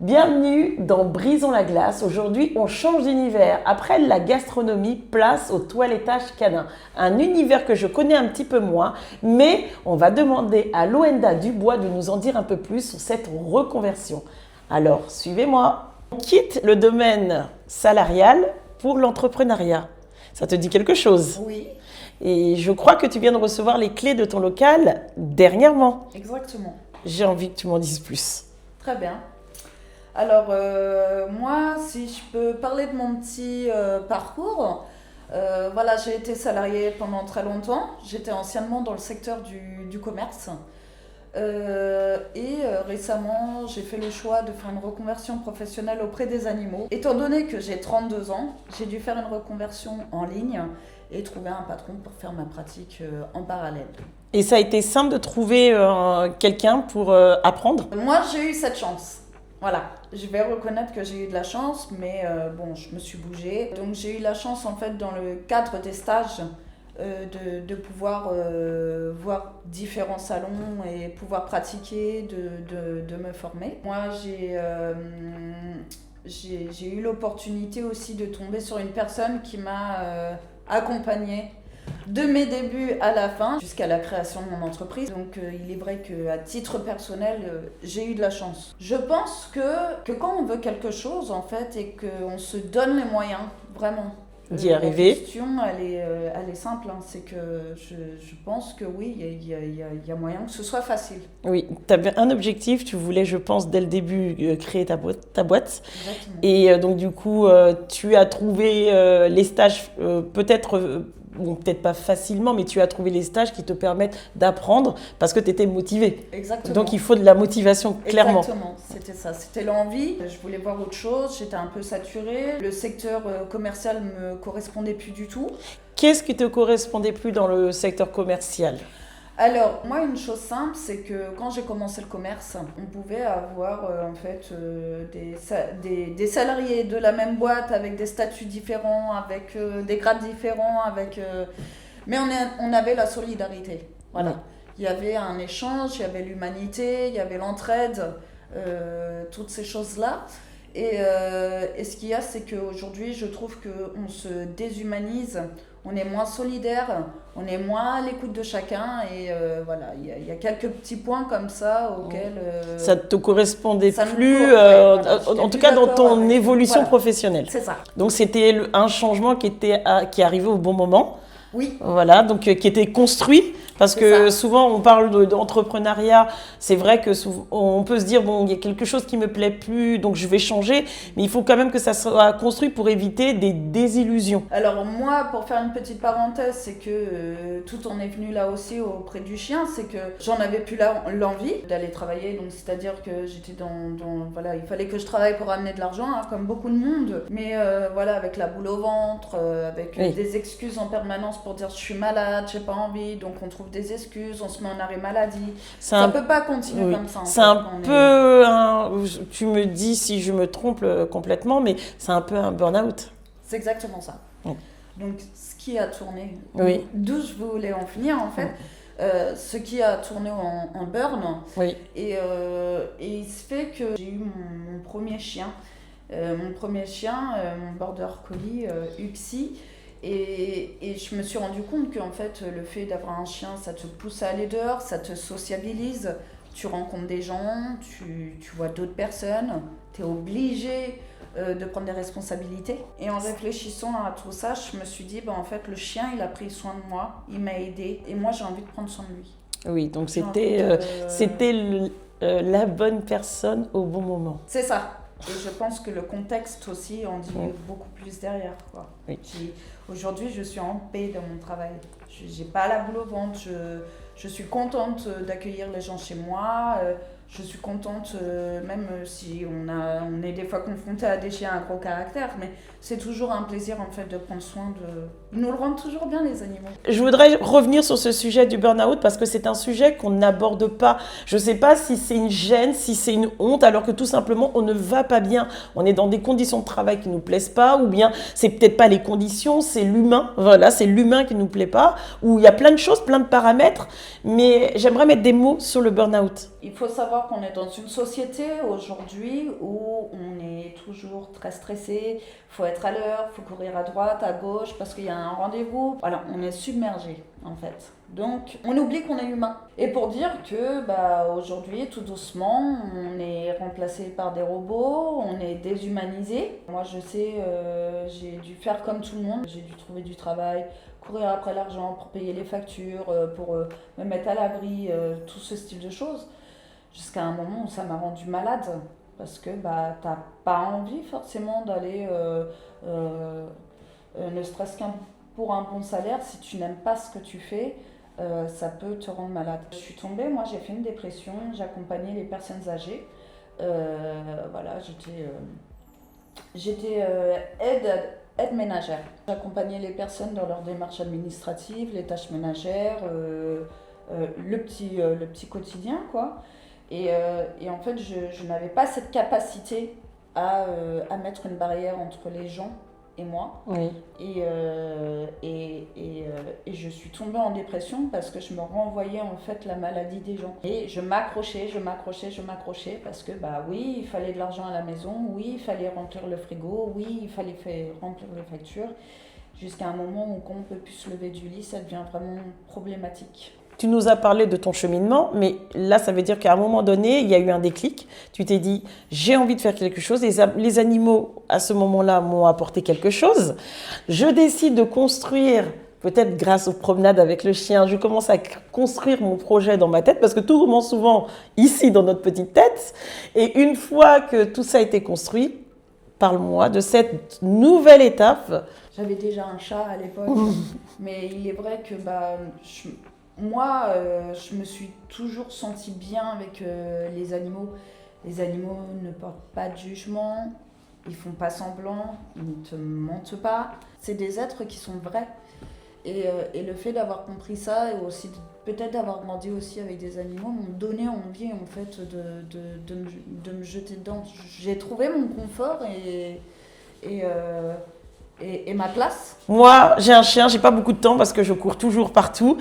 Bienvenue dans Brisons la glace. Aujourd'hui, on change d'univers. Après la gastronomie, place au toilettage canin. Un univers que je connais un petit peu moins, mais on va demander à Loenda Dubois de nous en dire un peu plus sur cette reconversion. Alors, suivez-moi. On quitte le domaine salarial pour l'entrepreneuriat. Ça te dit quelque chose? Oui, Et je crois que tu viens de recevoir les clés de ton local dernièrement. exactement. J'ai envie que tu m'en dises plus. Très bien. Alors, moi, si je peux parler de mon petit parcours, voilà, j'ai été salariée pendant très longtemps. J'étais anciennement dans le secteur du commerce. Récemment, j'ai fait le choix de faire une reconversion professionnelle auprès des animaux. Étant donné que j'ai 32 ans, j'ai dû faire une reconversion en ligne et trouver un patron pour faire ma pratique en parallèle. Et ça a été simple de trouver quelqu'un pour apprendre? Moi, j'ai eu cette chance. Voilà, je vais reconnaître que j'ai eu de la chance, mais bon, je me suis bougée. Donc j'ai eu la chance, en fait, dans le cadre des stages, de pouvoir voir différents salons et pouvoir pratiquer, de me former. Moi, j'ai eu l'opportunité aussi de tomber sur une personne qui m'a accompagnée de mes débuts à la fin, jusqu'à la création de mon entreprise. Donc il est vrai qu'à titre personnel, j'ai eu de la chance. Je pense que quand on veut quelque chose, en fait, et qu'on se donne les moyens, vraiment, D'y arriver. la question, elle est simple. Hein. C'est que je pense que oui, il y a moyen que ce soit facile. Oui, tu avais un objectif, tu voulais, je pense, dès le début, créer ta boîte. Exactement. Et donc, du coup, tu as trouvé les stages, peut-être, bon, peut-être pas facilement, mais tu as trouvé les stages qui te permettent d'apprendre parce que tu étais motivé. Exactement. Donc, il faut de la motivation, clairement. Exactement, c'était ça, c'était l'envie. Je voulais voir autre chose, j'étais un peu saturée. Le secteur commercial me correspondait plus du tout. Qu'est-ce qui te correspondait plus dans le secteur commercial? Alors, moi, une chose simple, c'est que quand j'ai commencé le commerce, on pouvait avoir en fait des salariés de la même boîte avec des statuts différents, avec des grades différents, mais on avait la solidarité. Voilà. Ouais. Il y avait un échange, il y avait l'humanité, il y avait l'entraide, toutes ces choses-là. Et ce qu'il y a, c'est qu'aujourd'hui, je trouve qu'on se déshumanise, on est moins solidaire, on est moins à l'écoute de chacun. Et voilà, il y a quelques petits points comme ça auxquels... Ça ne te correspondait ça me plus, ouais, voilà, en j'étais tout plus cas dans d'accord ton avec- évolution voilà, professionnelle. c'est ça. Donc c'était un changement qui est arrivé au bon moment, Oui, voilà, donc qui était construit, parce C'est que ça. souvent on parle d'entrepreneuriat, c'est vrai que on peut se dire, bon, il y a quelque chose qui me plaît plus, donc je vais changer, mais il faut quand même que ça soit construit pour éviter des désillusions. alors moi, pour faire une petite parenthèse, c'est que tout en est venu là aussi auprès du chien, c'est que j'en avais plus l'envie d'aller travailler, donc c'est-à-dire que j'étais voilà, il fallait que je travaille pour amener de l'argent, hein, comme beaucoup de monde, mais voilà, avec la boule au ventre, avec Oui. des excuses en permanence pour dire je suis malade, j'ai pas envie, donc on trouve des excuses, on se met en arrêt maladie. C'est Ça un, peut pas continuer oui. comme ça. En C'est fait, un quand on est- peu, tu me dis si je me trompe complètement, mais c'est un peu un burn-out. C'est exactement ça. Oui. Donc, ce qui a tourné, Oui. d'où je voulais en finir en fait, ce qui a tourné en burn, Oui. et il se fait que j'ai eu mon premier chien, mon border collie, Upsi, et je me suis rendu compte qu'en fait, le fait d'avoir un chien, ça te pousse à aller dehors, ça te sociabilise, tu rencontres des gens, tu vois d'autres personnes, tu es obligé de prendre des responsabilités. Et en réfléchissant à tout ça, je me suis dit, en fait, le chien, il a pris soin de moi, il m'a aidé, et moi, j'ai envie de prendre soin de lui. Oui, donc J'ai c'était envie de- la bonne personne au bon moment. C'est ça. Et je pense que le contexte aussi en dit beaucoup plus derrière, quoi. Oui. Aujourd'hui, je suis en paix dans mon travail. J'ai pas la boule au ventre. Je suis contente d'accueillir les gens chez moi. Je suis contente, même si on est des fois confronté à des chiens à gros caractère, mais c'est toujours un plaisir en fait de prendre soin de... Ils nous le rendent toujours bien, les animaux. Je voudrais revenir sur ce sujet du burn-out parce que c'est un sujet qu'on n'aborde pas. Je ne sais pas si c'est une gêne, si c'est une honte, alors que tout simplement on ne va pas bien. On est dans des conditions de travail qui ne nous plaisent pas, ou bien c'est peut-être pas les conditions, c'est l'humain. Voilà, c'est l'humain qui ne nous plaît pas, où il y a plein de choses, plein de paramètres, mais j'aimerais mettre des mots sur le burn-out. Il faut savoir savoir qu'on est dans une société aujourd'hui où on est toujours très stressé, il faut être à l'heure, il faut courir à droite, à gauche parce qu'il y a un rendez-vous. Voilà, on est submergé en fait. Donc on oublie qu'on est humain. Et pour dire que aujourd'hui, tout doucement, on est remplacé par des robots, on est déshumanisé. Moi je sais, j'ai dû faire comme tout le monde, j'ai dû trouver du travail, courir après l'argent pour payer les factures, pour me mettre à l'abri, tout ce style de choses. Jusqu'à un moment où ça m'a rendu malade. Parce que t'as pas envie forcément d'aller, ne serait-ce qu'un pour un bon salaire, si tu n'aimes pas ce que tu fais, ça peut te rendre malade. Je suis tombée, moi j'ai fait une dépression, j'accompagnais les personnes âgées. Voilà, j'étais aide ménagère. J'accompagnais les personnes dans leurs démarches administratives, les tâches ménagères, le petit quotidien, quoi. Et en fait, je n'avais pas cette capacité à mettre une barrière entre les gens et moi. Oui. Et je suis tombée en dépression parce que je me renvoyais en fait la maladie des gens. Et je m'accrochais parce que oui, il fallait de l'argent à la maison, oui, il fallait remplir le frigo, oui, il fallait remplir les factures. Jusqu'à un moment où quand on ne peut plus se lever du lit, ça devient vraiment problématique. Tu nous as parlé de ton cheminement, mais là, ça veut dire qu'à un moment donné, il y a eu un déclic. Tu t'es dit, j'ai envie de faire quelque chose. Les animaux, à ce moment-là, m'ont apporté quelque chose. Je décide de construire, peut-être grâce aux promenades avec le chien, je commence à construire mon projet dans ma tête, parce que tout commence souvent ici, dans notre petite tête. Et une fois que tout ça a été construit, parle-moi de cette nouvelle étape. J'avais déjà un chat à l'époque, mais il est vrai que moi, je me suis toujours sentie bien avec les animaux. Les animaux ne portent pas de jugement, ils font pas semblant, ils ne te mentent pas. C'est des êtres qui sont vrais. Et le fait d'avoir compris ça et aussi peut-être d'avoir grandi aussi avec des animaux m'ont donné envie en fait de me jeter dedans. J'ai trouvé mon confort et ma place. Moi, j'ai un chien, j'ai pas beaucoup de temps parce que je cours toujours partout.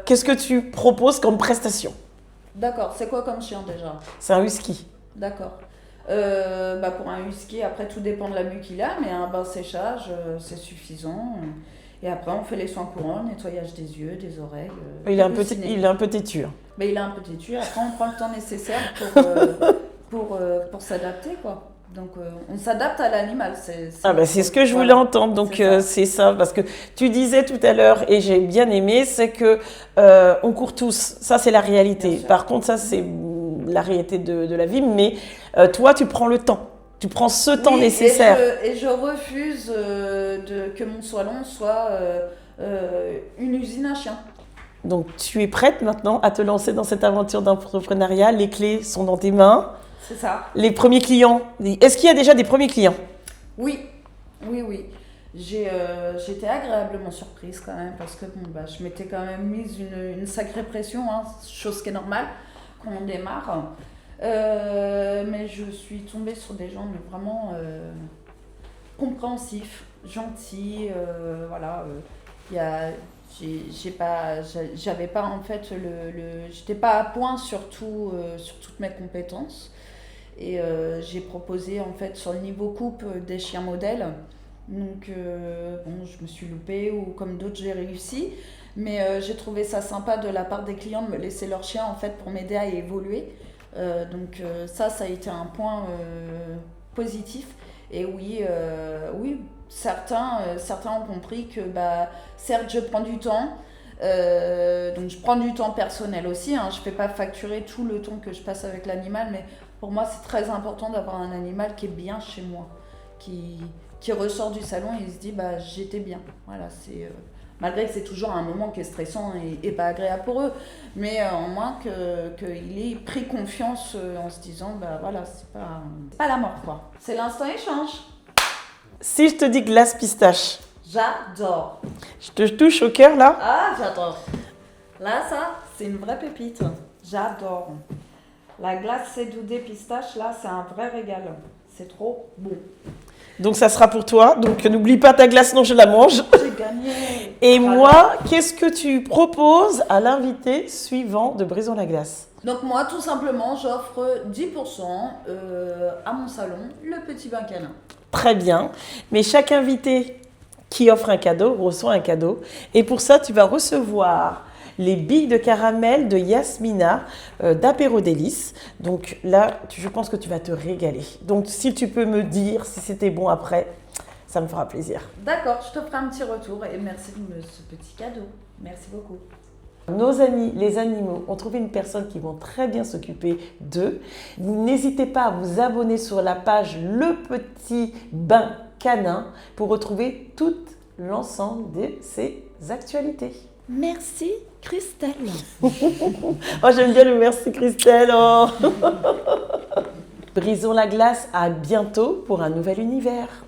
Qu'est-ce que tu proposes comme prestation? D'accord, c'est quoi comme chien déjà? C'est un husky. D'accord. Pour un husky, après tout dépend de la mue qu'il a, mais un bain séchage, c'est suffisant. Et après, on fait les soins courants, nettoyage des yeux, des oreilles. Il est un peu têtu. Mais il est un peu têtu. Après, on prend le temps nécessaire pour s'adapter, quoi. Donc, on s'adapte à l'animal. C'est ce que je voulais entendre. Donc, c'est ça. Parce que tu disais tout à l'heure, et j'ai bien aimé, c'est que on court tous. Ça, c'est la réalité. Par contre, ça, c'est la réalité de la vie. Mais toi, tu prends le temps. Tu prends ce temps nécessaire. Et je refuse que mon salon soit une usine à chiens. Donc, tu es prête maintenant à te lancer dans cette aventure d'entrepreneuriat. Les clés sont dans tes mains. C'est ça. Les premiers clients. Est-ce qu'il y a déjà des premiers clients? Oui. J'étais agréablement surprise quand même parce que je m'étais quand même mise une sacrée pression, hein, chose qui est normale quand on démarre. Mais je suis tombée sur des gens vraiment compréhensifs, gentils. Voilà. J'avais pas en fait j'étais pas à point sur toutes mes compétences. Et j'ai proposé en fait sur le niveau coupe des chiens modèles. Donc je me suis loupée ou comme d'autres j'ai réussi. Mais j'ai trouvé ça sympa de la part des clients de me laisser leur chien en fait pour m'aider à évoluer. Ça a été un point positif. Et oui, certains ont compris que certes je prends du temps. Donc je prends du temps personnel aussi, hein. Je ne fais pas facturer tout le temps que je passe avec l'animal, mais pour moi c'est très important d'avoir un animal qui est bien chez moi, qui ressort du salon et il se dit j'étais bien. Voilà, malgré que c'est toujours un moment qui est stressant et pas agréable pour eux, mais au moins qu'il ait pris confiance en se disant voilà, c'est pas la mort quoi. C'est l'instant échange. Si je te dis glace pistache. J'adore. Je te touche au cœur là. Ah, j'adore. Là, ça, c'est une vraie pépite. J'adore. La glace cédoudée pistache, là, c'est un vrai régal. C'est trop bon. Donc, ça sera pour toi. Donc, n'oublie pas ta glace, non, je la mange. J'ai gagné. Et moi, qu'est-ce que tu proposes à l'invité suivant de Brisons la glace? Donc moi, tout simplement, j'offre 10% à mon salon, le petit bain canin. Très bien. Mais chaque invité qui offre un cadeau reçoit un cadeau. Et pour ça, tu vas recevoir les billes de caramel de Yasmina d'Apéro Délices. Donc là, je pense que tu vas te régaler. Donc si tu peux me dire si c'était bon après, ça me fera plaisir. D'accord, je te ferai un petit retour et merci de ce petit cadeau. Merci beaucoup. Nos amis, les animaux, ont trouvé une personne qui va très bien s'occuper d'eux. Vous n'hésitez pas à vous abonner sur la page Le Petit Bain Canin pour retrouver tout l'ensemble de ces actualités. Merci Christelle. Oh, j'aime bien le merci Christelle. Oh. Brisons la glace, à bientôt pour un nouvel univers.